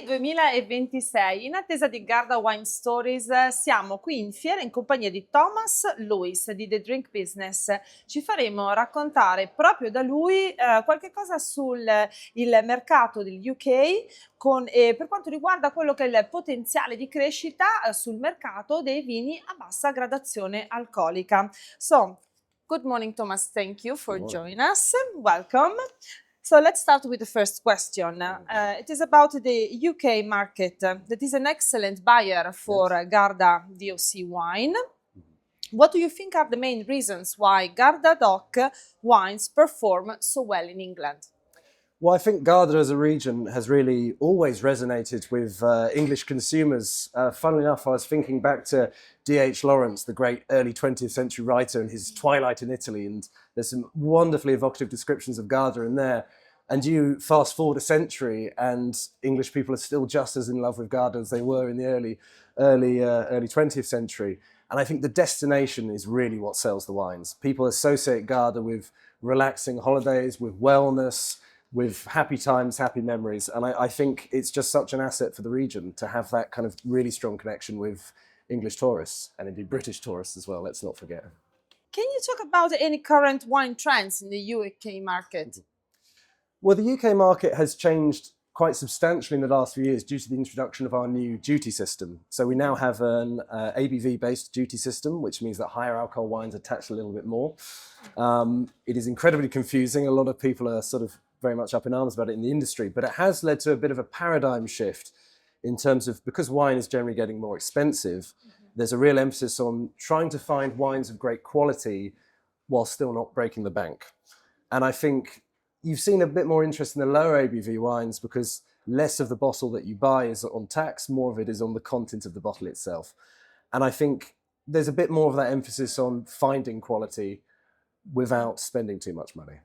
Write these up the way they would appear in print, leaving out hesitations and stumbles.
2026, in attesa di Garda Wine Stories, siamo qui in fiera in compagnia di Thomas Lewis di The Drink Business. Ci faremo raccontare proprio da lui qualche cosa sul il mercato del UK per quanto riguarda quello che è il potenziale di crescita sul mercato dei vini a bassa gradazione alcolica. So, good morning Thomas, thank you for joining us. Welcome. So let's start with the first question. It is about the UK market. That is an excellent buyer for GARDADOC wine. What do you think are the main reasons why GARDADOC wines perform so well in England? Well, I think Garda as a region has really always resonated with English consumers. Funnily enough, I was thinking back to D.H. Lawrence, the great early 20th century writer, and his Twilight in Italy, and there's some wonderfully evocative descriptions of Garda in there. And you fast forward a century and English people are still just as in love with Garda as they were in the early 20th century. And I think the destination is really what sells the wines. People associate Garda with relaxing holidays, with wellness, with happy times, happy memories. And I think it's just such an asset for the region to have that kind of really strong connection with English tourists and indeed British tourists as well, let's not forget. Can you talk about any current wine trends in the UK market? Well, the UK market has changed quite substantially in the last few years due to the introduction of our new duty system. So we now have an ABV-based duty system, which means that higher alcohol wines are taxed a little bit more. It is incredibly confusing. A lot of people are sort of very much up in arms about it in the industry, but it has led to a bit of a paradigm shift in terms of, because wine is generally getting more expensive, there's a real emphasis on trying to find wines of great quality while still not breaking the bank. And I think you've seen a bit more interest in the lower ABV wines because less of the bottle that you buy is on tax, more of it is on the content of the bottle itself. And I think there's a bit more of that emphasis on finding quality without spending too much money.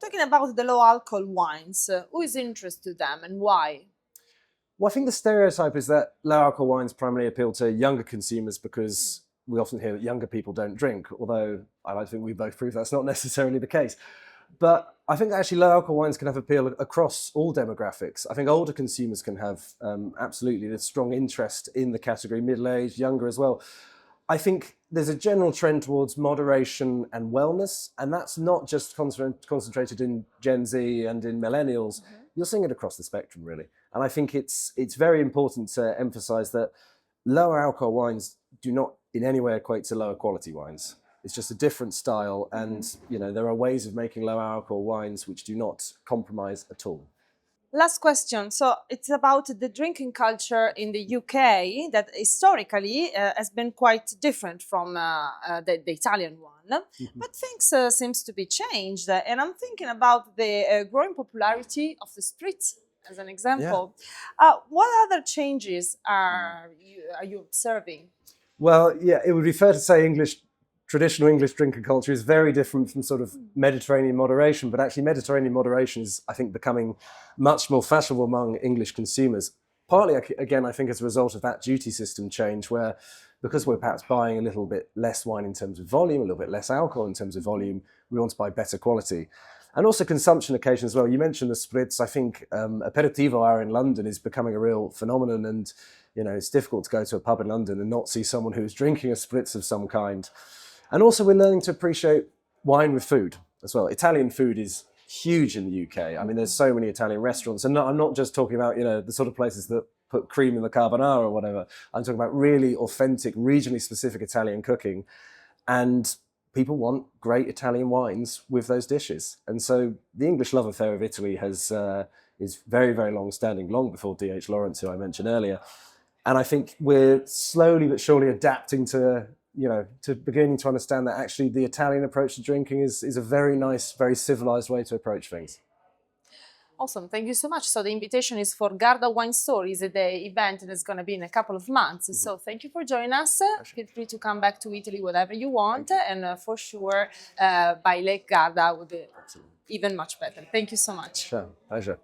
Talking about the low alcohol wines, who is interested in them and why? Well, I think the stereotype is that low alcohol wines primarily appeal to younger consumers because we often hear that younger people don't drink, although I like to think we both prove that's not necessarily the case. But I think actually low alcohol wines can have appeal across all demographics. I think older consumers can have absolutely a strong interest in the category, middle-aged, younger as well. I think there's a general trend towards moderation and wellness, and that's not just concentrated in Gen Z and in millennials. You're seeing it across the spectrum, really. And I think it's very important to emphasize that lower alcohol wines do not in any way equate to lower quality wines. It's just a different style, and there are ways of making low alcohol wines which do not compromise at all. Last question. So it's about the drinking culture in the UK that historically has been quite different from the Italian one. But things seems to be changed. And I'm thinking about the growing popularity of the spritz as an example. Yeah. What other changes are you observing? Well, yeah, it would be fair to say traditional English drinking culture is very different from sort of Mediterranean moderation, but actually Mediterranean moderation is, I think, becoming much more fashionable among English consumers. Partly, again, I think as a result of that duty system change where, because we're perhaps buying a little bit less wine in terms of volume, a little bit less alcohol in terms of volume, we want to buy better quality. And also consumption occasions as well. You mentioned the spritz. I think aperitivo hour in London is becoming a real phenomenon, and it's difficult to go to a pub in London and not see someone who's drinking a spritz of some kind. And also we're learning to appreciate wine with food as well. Italian food is huge in the UK. I mean, there's so many Italian restaurants. And I'm not just talking about, the sort of places that put cream in the carbonara or whatever. I'm talking about really authentic, regionally specific Italian cooking. And people want great Italian wines with those dishes. And so the English love affair of Italy is very, very long standing, long before D.H. Lawrence, who I mentioned earlier. And I think we're slowly but surely adapting to beginning to understand that actually the Italian approach to drinking is a very nice, very civilized way to approach things. Awesome, thank you so much. So the invitation is for Garda Wine Stories, the event that's going to be in a couple of months. So thank you for joining us. Feel free to come back to Italy whenever you want, and for sure by Lake Garda would be even much better. Thank you so much. Sure, pleasure.